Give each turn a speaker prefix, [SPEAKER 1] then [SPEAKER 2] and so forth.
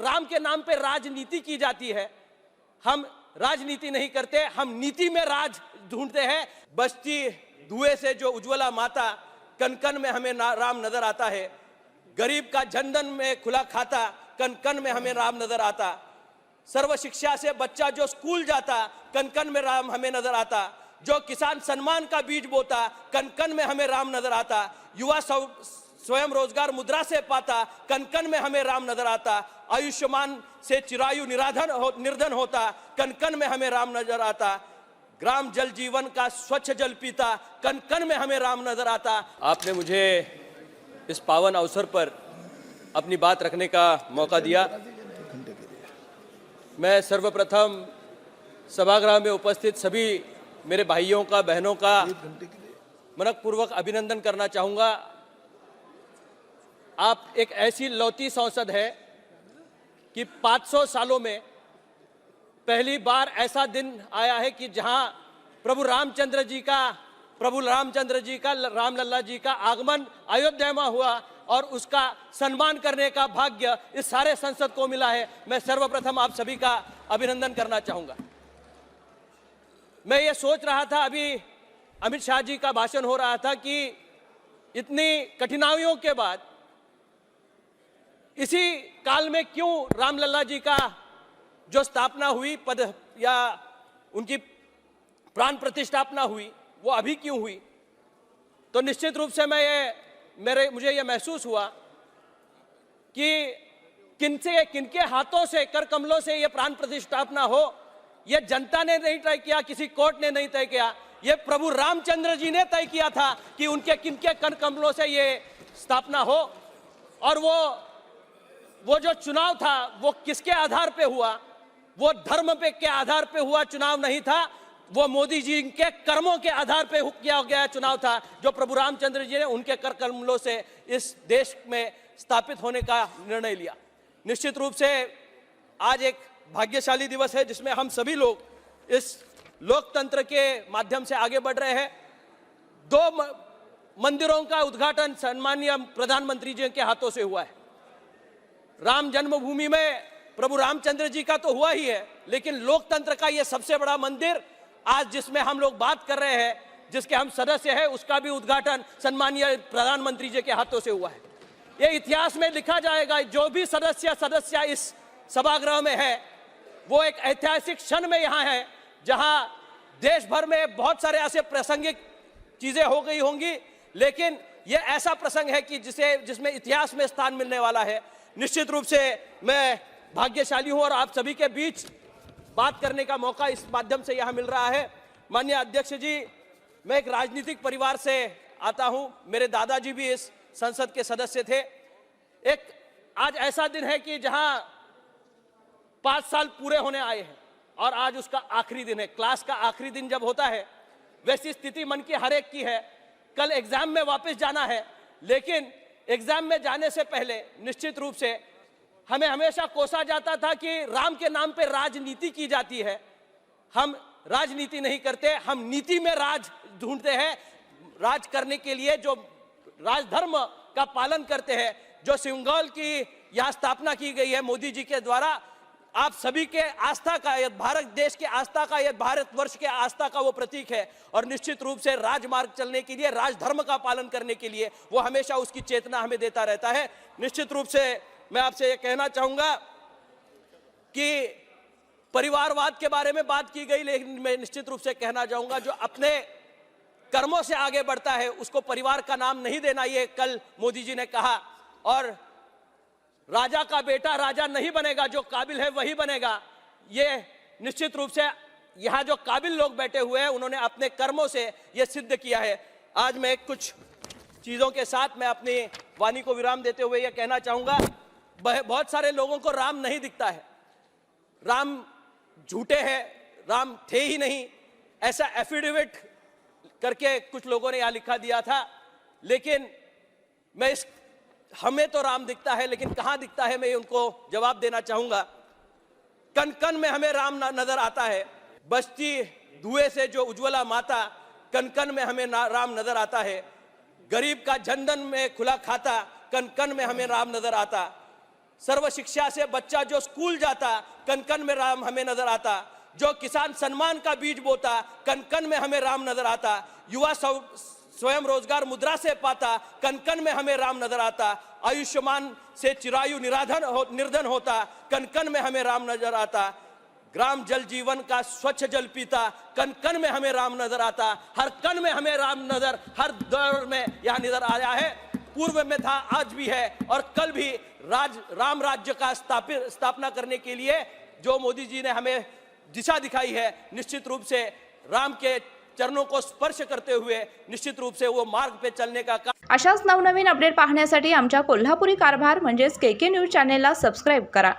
[SPEAKER 1] राम के नाम पे राजनीति की जाती है। हम राजनीति नहीं करते, हम नीति में राज ढूंढते हैं। बस्ती धुएं से जो उज्ज्वला माता, कन कन में हमें राम नजर आता है। गरीब का जनधन में खुला खाता, कन कन में हमें राम नजर आता। सर्व शिक्षा से बच्चा जो स्कूल जाता, कन कन में राम हमें नजर आता। जो किसान सम्मान का बीज बोता, कन कन में हमें राम नजर आता। युवा स्वयं रोजगार मुद्रा से पाता, कन कन में हमें राम नजर आता। आयुष्मान से चिरायु निर्धन होता, कन कन में हमें राम नजर आता। ग्राम जल जीवन का स्वच्छ जल पीता, कन कन में हमें राम नजर आता। आपने मुझे इस पावन अवसर पर अपनी बात रखने का मौका दिया। मैं सर्वप्रथम सभागृह में उपस्थित सभी मेरे भाइयों का, बहनों का मनपूर्वक अभिनंदन करना चाहूँगा। आप एक ऐसी लौती संसद है कि 500 सालों में पहली बार ऐसा दिन आया है कि जहां प्रभु रामचंद्र जी का रामलल्ला जी का आगमन अयोध्या में हुआ और उसका सम्मान करने का भाग्य इस सारे संसद को मिला है। मैं सर्वप्रथम आप सभी का अभिनंदन करना चाहूँगा। मैं ये सोच रहा था, अभी अमित शाह जी का भाषण हो रहा था कि इतनी कठिनाइयों के बाद इसी काल में क्यों रामलल्ला जी का जो स्थापना हुई, पद या उनकी प्राण प्रतिष्ठापना हुई, वो अभी क्यों हुई। तो निश्चित रूप से मुझे ये महसूस हुआ कि किनके हाथों से, कर कमलों से ये प्राण प्रतिष्ठापना हो, ये जनता ने नहीं तय किया, किसी कोर्ट ने नहीं तय किया, ये प्रभु रामचंद्र जी ने तय किया था कि उनके किनके कर कमलों से ये स्थापना हो। और वो जो चुनाव था वो किसके आधार पे हुआ, वो धर्म पे के आधार पे हुआ चुनाव नहीं था, वो मोदी जी के कर्मों के आधार पे किया गया चुनाव था, जो प्रभु रामचंद्र जी ने उनके कर कमलों से इस देश में स्थापित होने का निर्णय लिया। निश्चित रूप से आज एक भाग्यशाली दिवस है जिसमें हम सभी लोग इस लोकतंत्र के माध्यम से आगे बढ़ रहे हैं। 2 मंदिरों का उद्घाटन सम्मानीय प्रधानमंत्री जी के हाथों से हुआ है। राम जन्मभूमि में प्रभु रामचंद्र जी का तो हुआ ही है, लेकिन लोकतंत्र का ये सबसे बड़ा मंदिर आज जिसमें हम लोग बात कर रहे हैं, जिसके हम सदस्य हैं, उसका भी उद्घाटन सम्मानीय प्रधानमंत्री जी के हाथों से हुआ है। ये इतिहास में लिखा जाएगा। जो भी सदस्य इस सभागृह में है वो एक ऐतिहासिक क्षण में यहाँ है जहाँ देश भर में बहुत सारे ऐसे प्रासंगिक चीजें हो गई होंगी, लेकिन ये ऐसा प्रसंग है कि जिसमें इतिहास में स्थान मिलने वाला है। निश्चित रूप से मैं भाग्यशाली हूं और आप सभी के बीच बात करने का मौका इस माध्यम से यहां मिल रहा है। माननीय अध्यक्ष जी, मैं एक राजनीतिक परिवार से आता हूं। मेरे दादाजी भी इस संसद के सदस्य थे। एक आज ऐसा दिन है कि जहां 5 साल पूरे होने आए हैं और आज उसका आखिरी दिन है। क्लास का आखिरी दिन जब होता है, वैसी स्थिति मन की हर एक की है। कल एग्जाम में वापस जाना है, लेकिन एग्जाम में जाने से पहले निश्चित रूप से हमें हमेशा कोसा जाता था कि राम के नाम पे राजनीति की जाती है। हम राजनीति नहीं करते, हम नीति में राज ढूंढते हैं। राज करने के लिए जो राजधर्म का पालन करते हैं, जो सिंगल की यहाँ स्थापना की गई है मोदी जी के द्वारा, आप सभी के आस्था का, भारत देश के आस्था का, यह भारतवर्ष के आस्था का वो प्रतीक है। और निश्चित रूप से राजमार्ग चलने के लिए, राजधर्म का पालन करने के लिए वो हमेशा उसकी चेतना हमें देता रहता है। निश्चित रूप से मैं आपसे ये कहना चाहूंगा कि परिवारवाद के बारे में बात की गई, लेकिन मैं निश्चित रूप से कहना चाहूंगा जो अपने कर्मों से आगे बढ़ता है उसको परिवार का नाम नहीं देना, ये कल मोदी जी ने कहा। और राजा का बेटा राजा नहीं बनेगा, जो काबिल है वही बनेगा। ये निश्चित रूप से यहाँ जो काबिल लोग बैठे हुए हैं उन्होंने अपने कर्मों से ये सिद्ध किया है। आज मैं कुछ चीज़ों के साथ मैं अपनी वाणी को विराम देते हुए ये कहना चाहूँगा, बहुत सारे लोगों को राम नहीं दिखता है, राम झूठे हैं, राम थे ही नहीं, ऐसा एफिडेविट करके कुछ लोगों ने यहाँ लिखा दिया था। लेकिन मैं हमें तो राम दिखता है, लेकिन कहाँ दिखता है मैं उनको जवाब देना चाहूंगा। कन कन में हमें राम नजर आता है। बस्ती धुएं से जो उज्ज्वला माता, कन कन में हमें राम नजर आता है। गरीब का जनधन में खुला खाता, कन कन में हमें राम नजर आता। सर्व शिक्षा से बच्चा जो स्कूल जाता, कन कन में राम हमें नजर आता। जो किसान सम्मान का बीज बोता, कन कन में हमें राम नजर आता। युवा स्वयं रोजगार मुद्रा से पाता, कन कन में हमें राम नजर आता। आयुष्मान से चिरायु निर्धन होता, कन कन में हमें राम नजर आता। ग्राम जल जीवन का स्वच्छ जल पीता, कन कन में हमें राम नजर आता। हर कन में हमें राम नजर हर दौर में यह नजर आया है। पूर्व में था, आज भी है और कल भी। राम राज्य का स्थापना करने के लिए जो मोदी जी ने हमें दिशा दिखाई है, निश्चित रूप से राम के चरणों को स्पर्श करते हुए निश्चित रूप से वो मार्ग पे चलने का
[SPEAKER 2] अशाच नवनवीन अपडेट पाहण्यासाठी आमच्या कोल्हापुरी कारभार म्हणजेच KK न्यूज चॅनेलला सबस्क्राइब करा।